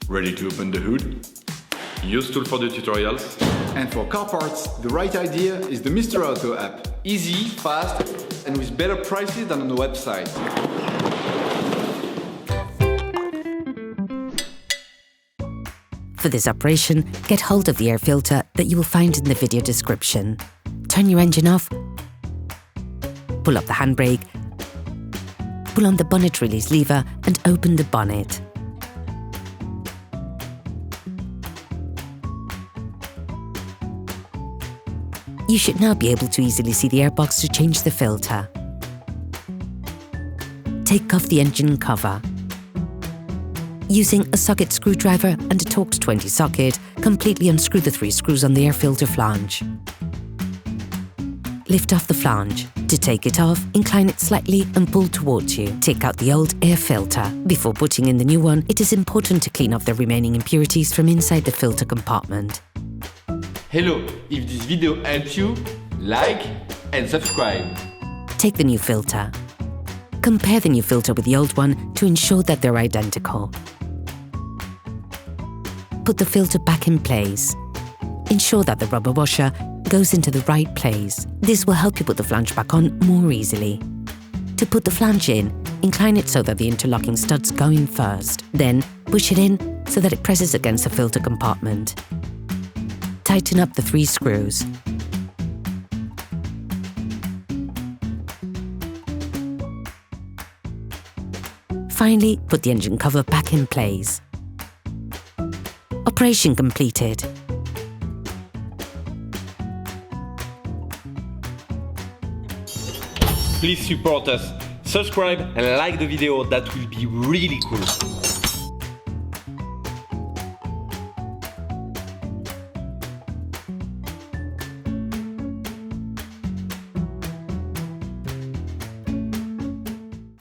Ready to open the hood? UseTool for the tutorials. And for car parts, the right idea is the Mr. Auto app. Easy, fast, and with better prices than on the website. For this operation, get hold of the air filter that you will find in the video description. Turn your engine off, pull up the handbrake, pull on the bonnet release lever and open the bonnet. You should now be able to easily see the airbox to change the filter. Take off the engine cover. Using a socket screwdriver and a Torx T20 socket, completely unscrew the 3 screws on the air filter flange. Lift off the flange. To take it off, incline it slightly and pull towards you. Take out the old air filter. Before putting in the new one, it is important to clean off the remaining impurities from inside the filter compartment. Hello, if this video helps you, like and subscribe. Take the new filter. Compare the new filter with the old one to ensure that they're identical. Put the filter back in place. Ensure that the rubber washer goes into the right place. This will help you put the flange back on more easily. To put the flange in, incline it so that the interlocking studs go in first. Then push it in so that it presses against the filter compartment. Tighten up the 3 screws. Finally, put the engine cover back in place. Operation completed. Please support us, subscribe and like the video, that will be really cool.